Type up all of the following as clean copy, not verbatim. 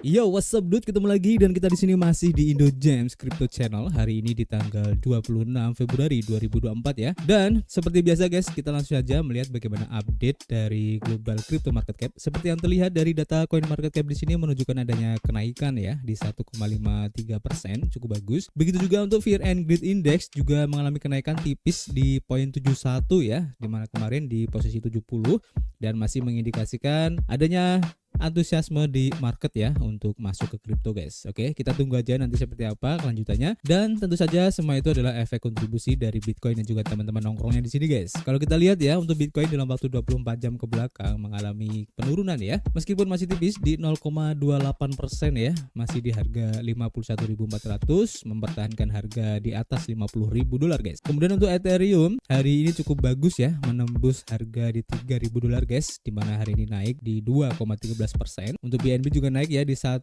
Yo, what's up dude? Ketemu lagi dan kita di sini masih di Indo Gems Crypto Channel. Hari ini di tanggal 26 Februari 2024 ya. Dan seperti biasa guys, kita langsung saja melihat bagaimana update dari global crypto market cap. Seperti yang terlihat dari data coin market cap di sini menunjukkan adanya kenaikan ya di 1,53%, cukup bagus. Begitu juga untuk Fear and Greed Index juga mengalami kenaikan tipis di poin 71 ya, di mana kemarin di posisi 70 dan masih mengindikasikan adanya antusiasme di market ya untuk masuk ke kripto guys. Oke, kita tunggu aja nanti seperti apa kelanjutannya. Dan tentu saja semua itu adalah efek kontribusi dari Bitcoin dan juga teman-teman nongkrongnya di sini guys. Kalau kita lihat ya untuk Bitcoin dalam waktu 24 jam ke belakang mengalami penurunan ya. Meskipun masih tipis di 0,28% ya, masih di harga 51.400, mempertahankan harga di atas 50.000 dolar guys. Kemudian untuk Ethereum hari ini cukup bagus ya, menembus harga di 3.000 dolar guys, di mana hari ini naik di 2,13%. Untuk BNB juga naik ya di 1%,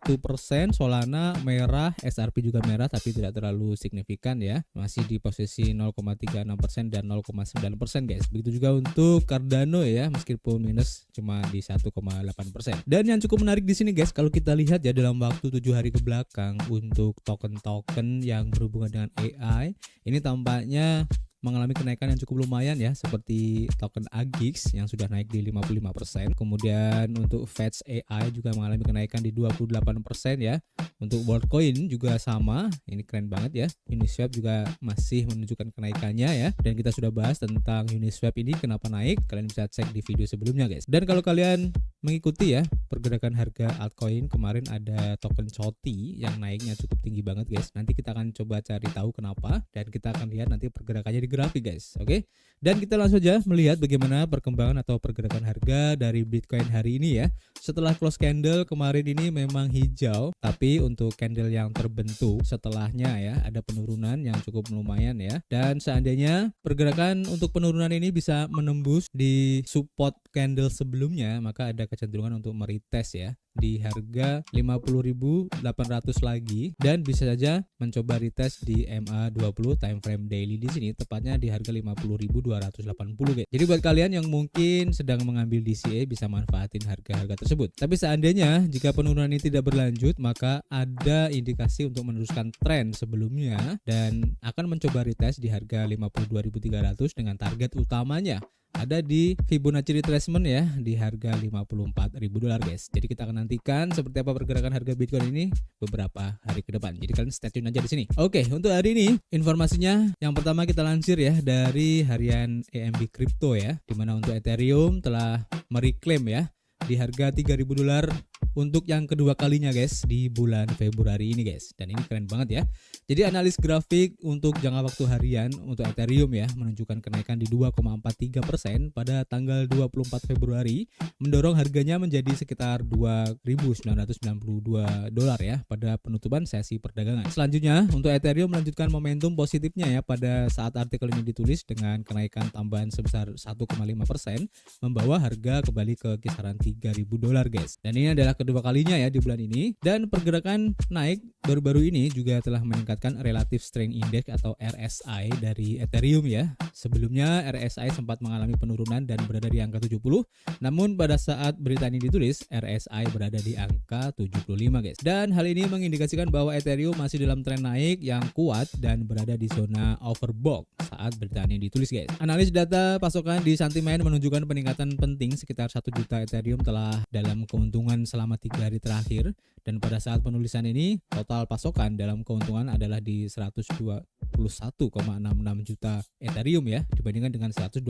Solana merah, SRP juga merah tapi tidak terlalu signifikan ya. Masih di posisi 0,36% dan 0,9% guys. Begitu juga untuk Cardano ya, meskipun minus cuma di 1,8%. Dan yang cukup menarik di sini guys, kalau kita lihat ya dalam waktu 7 hari ke belakang untuk token-token yang berhubungan dengan AI, ini tampaknya mengalami kenaikan yang cukup lumayan ya, seperti token AGIX yang sudah naik di 55%. Kemudian untuk Fetch AI juga mengalami kenaikan di 28% ya. Untuk Worldcoin juga sama, ini keren banget ya. Uniswap juga masih menunjukkan kenaikannya ya. Dan kita sudah bahas tentang Uniswap ini kenapa naik, kalian bisa cek di video sebelumnya guys. Dan kalau kalian mengikuti ya pergerakan harga altcoin, kemarin ada token COTI yang naiknya cukup tinggi banget guys. Nanti kita akan coba cari tahu kenapa dan kita akan lihat nanti pergerakannya di grafik guys. Oke. Dan kita langsung aja melihat bagaimana perkembangan atau pergerakan harga dari Bitcoin hari ini ya. Setelah close candle kemarin ini memang hijau, tapi untuk candle yang terbentuk setelahnya ya ada penurunan yang cukup lumayan ya. Dan seandainya pergerakan untuk penurunan ini bisa menembus di support candle sebelumnya, maka ada kecenderungan untuk meretest ya di harga 50.800 lagi, dan bisa saja mencoba retest di MA20 time frame daily di sini tepatnya di harga 50.280 guys. Jadi buat kalian yang mungkin sedang mengambil DCA bisa manfaatin harga-harga tersebut. Tapi seandainya jika penurunan ini tidak berlanjut, maka ada indikasi untuk meneruskan tren sebelumnya dan akan mencoba retest di harga 52.300 dengan target utamanya ada di Fibonacci retracement ya di harga 54.000 dolar guys. Jadi kita akan nantikan seperti apa pergerakan harga Bitcoin ini beberapa hari ke depan. Jadi kalian stay tune aja di sini. Oke, untuk hari ini informasinya yang pertama kita lansir ya dari harian EMB Crypto ya, dimana untuk Ethereum telah mereklaim ya di harga 3.000 dolar untuk yang kedua kalinya guys di bulan Februari ini guys. Dan ini keren banget ya. Jadi analis grafik untuk jangka waktu harian untuk Ethereum ya menunjukkan kenaikan di 2,43% pada tanggal 24 Februari, mendorong harganya menjadi sekitar 2.992 dolar ya pada penutupan sesi perdagangan. Selanjutnya untuk Ethereum melanjutkan momentum positifnya ya pada saat artikel ini ditulis dengan kenaikan tambahan sebesar 1,5%, membawa harga kembali ke kisaran 3.000 dolar guys. Dan ini adalah kedua kalinya ya di bulan ini, dan pergerakan naik baru-baru ini juga telah meningkatkan Relative Strength Index atau RSI dari Ethereum ya. Sebelumnya RSI sempat mengalami penurunan dan berada di angka 70, namun pada saat berita ini ditulis RSI berada di angka 75 guys. Dan hal ini mengindikasikan bahwa Ethereum masih dalam tren naik yang kuat dan berada di zona overbought saat berita ini ditulis guys. Analis data pasokan di Santiment menunjukkan peningkatan penting sekitar 1 juta Ethereum telah dalam keuntungan selama 3 hari terakhir, dan pada saat penulisan ini total pasokan dalam keuntungan adalah di 121,66 juta Ethereum ya, dibandingkan dengan 120,18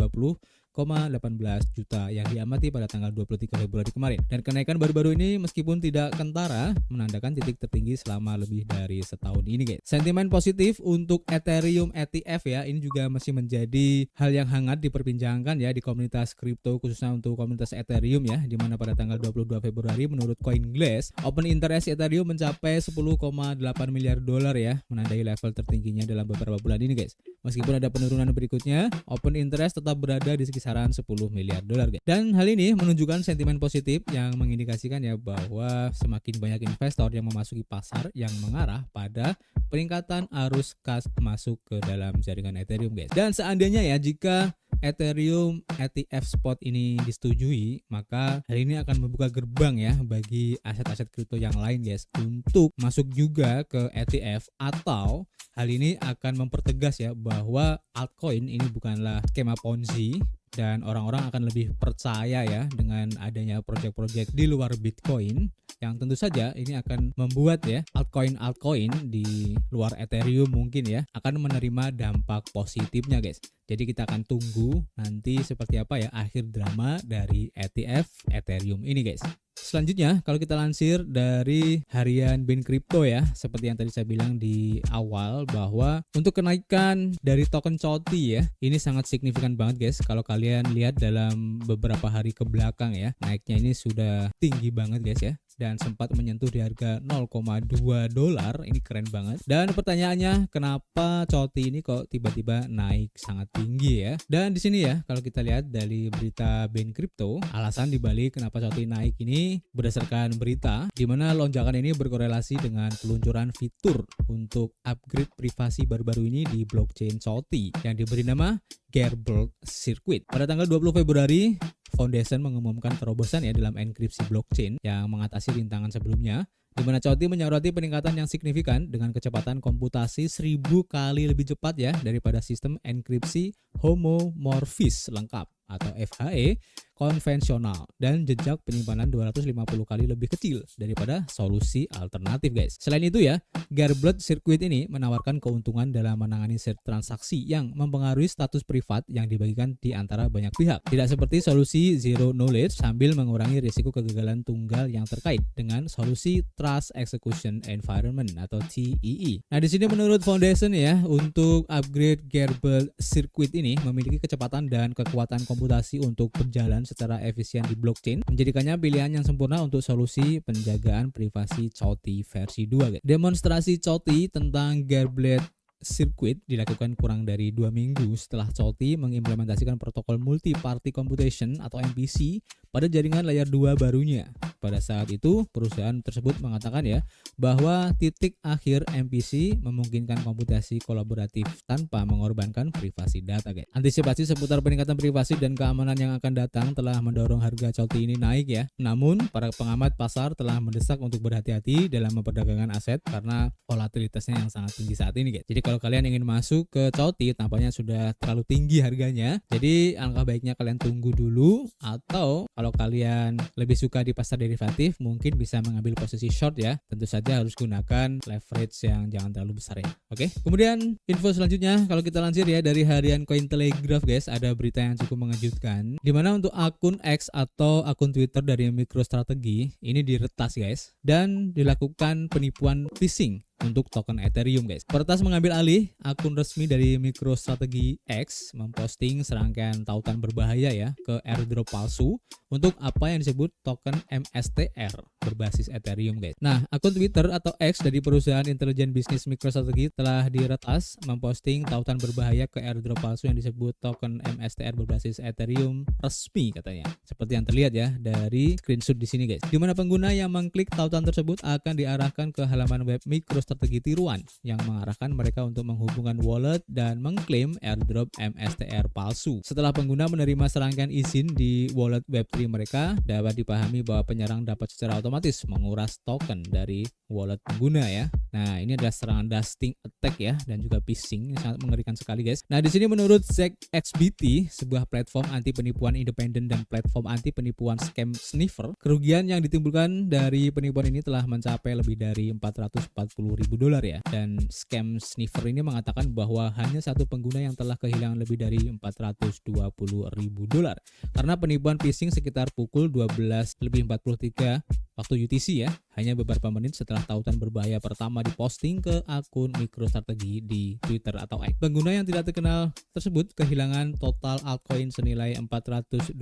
juta yang diamati pada tanggal 23 Februari kemarin. Dan kenaikan baru-baru ini meskipun tidak kentara menandakan titik tertinggi selama lebih dari setahun ini guys. Sentimen positif untuk Ethereum ETF ya, ini juga masih menjadi hal yang hangat diperbincangkan ya di komunitas kripto, khususnya untuk komunitas Ethereum ya, di mana pada tanggal 22 Februari menurut CoinGlass open interest Ethereum mencapai 10,8 miliar dolar ya, menandai level tertingginya dalam beberapa bulan ini guys. Meskipun ada penurunan berikutnya, open interest tetap berada di kisaran 10 miliar dolar guys. Dan hal ini menunjukkan sentimen positif yang mengindikasikan ya bahwa semakin banyak investor yang memasuki pasar yang mengarah pada peningkatan arus kas masuk ke dalam jaringan Ethereum guys. Dan seandainya ya jika Ethereum ETF spot ini disetujui, maka hal ini akan membuka gerbang ya bagi aset-aset kripto yang lain guys untuk masuk juga ke ETF, atau hal ini akan mempertegas ya bahwa altcoin ini bukanlah skema Ponzi dan orang-orang akan lebih percaya ya dengan adanya proyek-proyek di luar Bitcoin, yang tentu saja ini akan membuat ya altcoin di luar Ethereum mungkin ya akan menerima dampak positifnya guys. Jadi kita akan tunggu nanti seperti apa ya akhir drama dari ETF Ethereum ini guys. Selanjutnya kalau kita lansir dari harian Bin Crypto ya, seperti yang tadi saya bilang di awal bahwa untuk kenaikan dari token COTI ya, ini sangat signifikan banget guys. Kalau kalian lihat dalam beberapa hari ke belakang ya, naiknya ini sudah tinggi banget guys ya, dan sempat menyentuh di harga $0,2. Ini keren banget. Dan pertanyaannya, kenapa COTI ini kok tiba-tiba naik sangat tinggi ya? Dan di sini ya, kalau kita lihat dari berita Bin Crypto, alasan dibalik kenapa COTI naik ini berdasarkan berita di mana lonjakan ini berkorelasi dengan peluncuran fitur untuk upgrade privasi baru-baru ini di blockchain COTI yang diberi nama Gerbled Circuit. Pada tanggal 20 Februari, Foundation mengumumkan terobosan ya dalam enkripsi blockchain yang mengatasi rintangan sebelumnya, di mana COTI menyoroti peningkatan yang signifikan dengan kecepatan komputasi 1000 kali lebih cepat ya daripada sistem enkripsi homomorfis lengkap atau FHE konvensional, dan jejak penyimpanan 250 kali lebih kecil daripada solusi alternatif guys. Selain itu ya, Gerbled Circuit ini menawarkan keuntungan dalam menangani transaksi yang mempengaruhi status privat yang dibagikan di antara banyak pihak. Tidak seperti solusi Zero Knowledge sambil mengurangi risiko kegagalan tunggal yang terkait dengan solusi Trust Execution Environment atau TEE. Nah, di sini menurut Foundation ya, untuk upgrade Gerbled Circuit ini memiliki kecepatan dan kekuatan komputasi untuk berjalan secara efisien di blockchain, menjadikannya pilihan yang sempurna untuk solusi penjagaan privasi COTI versi 2 guys. Demonstrasi COTI tentang Gerbled Circuit dilakukan kurang dari 2 minggu setelah COTI mengimplementasikan protokol multi-party computation atau MPC pada jaringan layer 2 barunya. Pada saat itu, perusahaan tersebut mengatakan ya bahwa titik akhir MPC memungkinkan komputasi kolaboratif tanpa mengorbankan privasi data guys. Antisipasi seputar peningkatan privasi dan keamanan yang akan datang telah mendorong harga COTI ini naik ya. Namun, para pengamat pasar telah mendesak untuk berhati-hati dalam memperdagangkan aset karena volatilitasnya yang sangat tinggi saat ini guys. Jadi kalau kalian ingin masuk ke COTI tampaknya sudah terlalu tinggi harganya. Jadi alangkah baiknya kalian tunggu dulu, atau kalau kalian lebih suka di pasar derivatif mungkin bisa mengambil posisi short ya. Tentu saja harus gunakan leverage yang jangan terlalu besar ya. Oke. Kemudian info selanjutnya kalau kita lansir ya dari harian Cointelegraph guys, ada berita yang cukup mengejutkan di mana untuk akun X atau akun Twitter dari MicroStrategy ini diretas guys dan dilakukan penipuan phishing untuk token Ethereum guys. Peretas mengambil alih akun resmi dari MicroStrategy X memposting serangkaian tautan berbahaya ya ke airdrop palsu untuk apa yang disebut token MSTR berbasis Ethereum guys. Nah, akun Twitter atau X dari perusahaan intelijen bisnis MicroStrategy telah diretas memposting tautan berbahaya ke airdrop palsu yang disebut token MSTR berbasis Ethereum resmi katanya. Seperti yang terlihat ya dari screenshot di sini guys. Di mana pengguna yang mengklik tautan tersebut akan diarahkan ke halaman web MicroStrategy tiruan yang mengarahkan mereka untuk menghubungkan wallet dan mengklaim airdrop MSTR palsu. Setelah pengguna menerima serangkaian izin di wallet Web3 mereka, dapat dipahami bahwa penyerang dapat secara otomatis menguras token dari wallet pengguna ya. Nah, ini adalah serangan dusting attack ya dan juga phishing, ini sangat mengerikan sekali guys. Nah, di sini menurut ZXBT, sebuah platform anti penipuan independen dan platform anti penipuan scam sniffer, kerugian yang ditimbulkan dari penipuan ini telah mencapai lebih dari $440.000 ya. Dan scam sniffer ini mengatakan bahwa hanya satu pengguna yang telah kehilangan lebih dari $420.000 karena penipuan phishing sekitar pukul 12:43 waktu UTC ya, hanya beberapa menit setelah tautan berbahaya pertama diposting ke akun MicroStrategy di Twitter atau X. Pengguna yang tidak terkenal tersebut kehilangan total altcoin senilai $424.000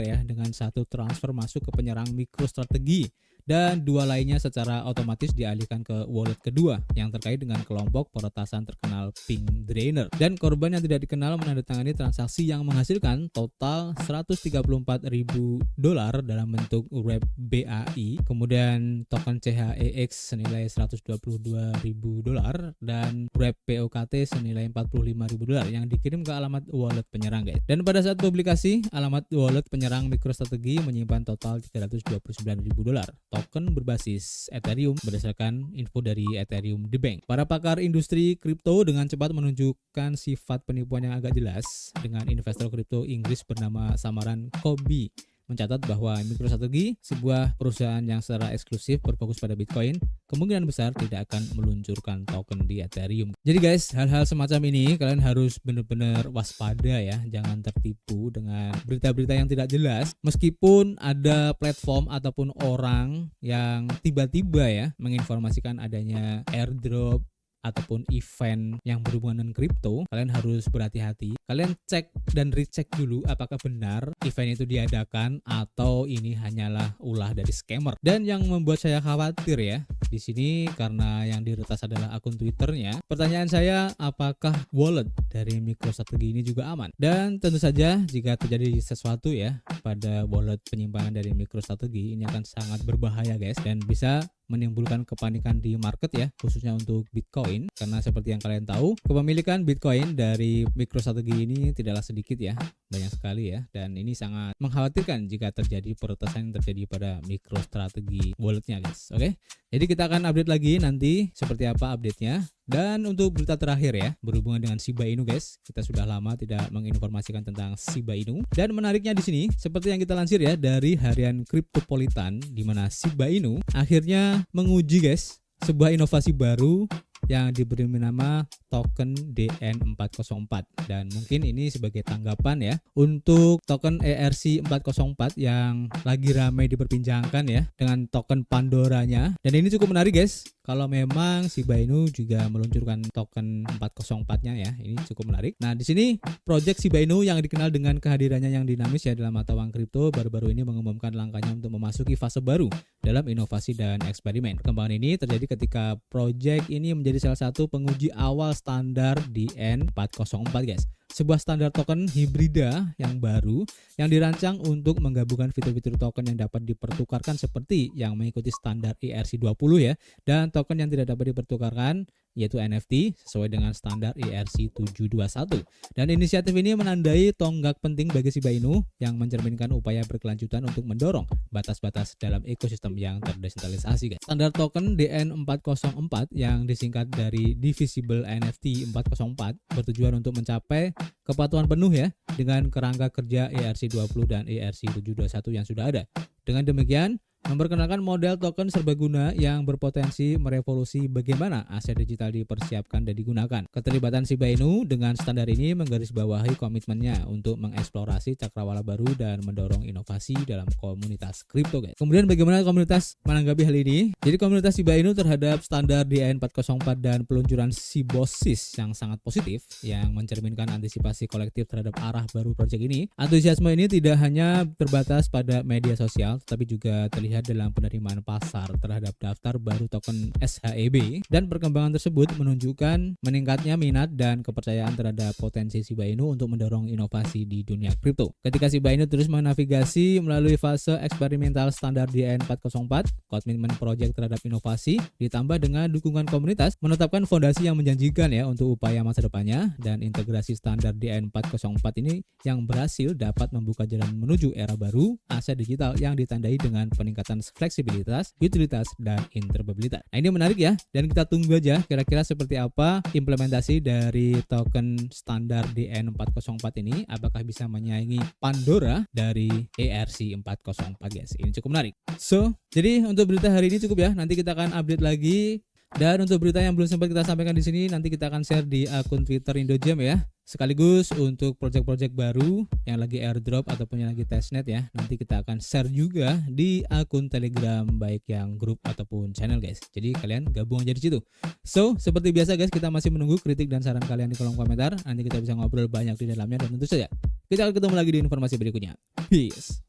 ya dengan satu transfer masuk ke penyerang MicroStrategy dan 2 lainnya secara otomatis dialihkan ke wallet kedua yang terkait dengan kelompok peretasan terkenal Pink Drainer. Dan korban yang tidak dikenal menandatangani transaksi yang menghasilkan total $134.000 dalam bentuk wrap BAI, kemudian token CHEX senilai $122.000 dan wrap POKT senilai $45.000 yang dikirim ke alamat wallet penyerang, guys. Dan pada saat publikasi, alamat wallet penyerang MicroStrategy menyimpan total $329.000 token berbasis Ethereum berdasarkan info dari Ethereum The Bank. Para pakar industri kripto dengan cepat menunjukkan sifat penipuan yang agak jelas dengan investor kripto Inggris bernama samaran Kobe mencatat bahwa MicroStrategy, sebuah perusahaan yang secara eksklusif berfokus pada Bitcoin, kemungkinan besar tidak akan meluncurkan token di Ethereum. Jadi guys, hal-hal semacam ini kalian harus benar-benar waspada ya, jangan tertipu dengan berita-berita yang tidak jelas. Meskipun ada platform ataupun orang yang tiba-tiba ya menginformasikan adanya airdrop ataupun event yang berhubungan dengan kripto, kalian harus berhati-hati. Kalian cek dan recheck dulu apakah benar event itu diadakan atau ini hanyalah ulah dari scammer. Dan yang membuat saya khawatir ya di sini karena yang diretas adalah akun Twitternya. Pertanyaan saya, apakah wallet dari MicroStrategy ini juga aman? Dan tentu saja jika terjadi sesuatu ya pada wallet penyimpanan dari MicroStrategy, ini akan sangat berbahaya guys, dan bisa menimbulkan kepanikan di market ya, khususnya untuk Bitcoin, karena seperti yang kalian tahu, kepemilikan Bitcoin dari MicroStrategy ini tidaklah sedikit ya, banyak sekali ya, dan ini sangat mengkhawatirkan jika terjadi peretasan yang terjadi pada MicroStrategy walletnya guys. Oke, jadi kita akan update lagi nanti seperti apa update-nya. Dan untuk berita terakhir ya, berhubungan dengan Shiba Inu guys, kita sudah lama tidak menginformasikan tentang Shiba Inu. Dan menariknya di sini, seperti yang kita lansir ya dari harian Cryptopolitan, di mana Shiba Inu akhirnya menguji guys sebuah inovasi baru yang diberi nama token DN404, dan mungkin ini sebagai tanggapan ya untuk token ERC404 yang lagi ramai diperbincangkan ya dengan token Pandoranya. Dan ini cukup menarik guys, kalau memang Shiba Inu juga meluncurkan token 404-nya ya, ini cukup menarik. Nah di sini project Shiba Inu yang dikenal dengan kehadirannya yang dinamis ya dalam mata uang kripto baru-baru ini mengumumkan langkahnya untuk memasuki fase baru dalam inovasi dan eksperimen. Perkembangan ini terjadi ketika project ini menjadi salah satu penguji awal standar DN404 guys, sebuah standar token hibrida yang baru yang dirancang untuk menggabungkan fitur-fitur token yang dapat dipertukarkan seperti yang mengikuti standar ERC20 ya, dan token yang tidak dapat dipertukarkan yaitu NFT sesuai dengan standar ERC721. Dan inisiatif ini menandai tonggak penting bagi Shiba Inu yang mencerminkan upaya berkelanjutan untuk mendorong batas-batas dalam ekosistem yang terdesentralisasi guys. Standar token DN404 yang disingkat dari Divisible NFT 404 bertujuan untuk mencapai kepatuhan penuh ya dengan kerangka kerja ERC20 dan ERC721 yang sudah ada. Dengan demikian, memperkenalkan model token serbaguna yang berpotensi merevolusi bagaimana aset digital dipersiapkan dan digunakan. Keterlibatan Shiba Inu dengan standar ini menggarisbawahi komitmennya untuk mengeksplorasi cakrawala baru dan mendorong inovasi dalam komunitas kripto guys. Kemudian bagaimana komunitas menanggapi hal ini? Jadi komunitas Shiba Inu terhadap standar DN404 dan peluncuran Shibosis yang sangat positif yang mencerminkan antisipasi kolektif terhadap arah baru proyek ini. Antusiasme ini tidak hanya terbatas pada media sosial tetapi juga terlihat dalam penerimaan pasar terhadap daftar baru token SHEB, dan perkembangan tersebut menunjukkan meningkatnya minat dan kepercayaan terhadap potensi Shiba Inu untuk mendorong inovasi di dunia kripto. Ketika Shiba Inu terus menavigasi melalui fase eksperimental standar DN404, komitmen proyek terhadap inovasi ditambah dengan dukungan komunitas menetapkan fondasi yang menjanjikan ya untuk upaya masa depannya, dan integrasi standar DN404 ini yang berhasil dapat membuka jalan menuju era baru aset digital yang ditandai dengan peningkatan fleksibilitas, utilitas, dan interoperabilitas. Nah ini menarik ya, dan kita tunggu aja kira-kira seperti apa implementasi dari token standar DN404 ini, apakah bisa menyaingi Pandora dari ERC404 guys. Ini cukup menarik. So, jadi untuk berita hari ini cukup ya, nanti kita akan update lagi. Dan untuk berita yang belum sempat kita sampaikan di sini, nanti kita akan share di akun Twitter IndoGem ya. Sekaligus untuk project-project baru yang lagi airdrop ataupun yang lagi testnet ya, nanti kita akan share juga di akun Telegram baik yang grup ataupun channel guys. Jadi kalian gabung aja di situ. So, seperti biasa guys, kita masih menunggu kritik dan saran kalian di kolom komentar. Nanti kita bisa ngobrol banyak di dalamnya, dan tentu saja kita akan ketemu lagi di informasi berikutnya. Peace.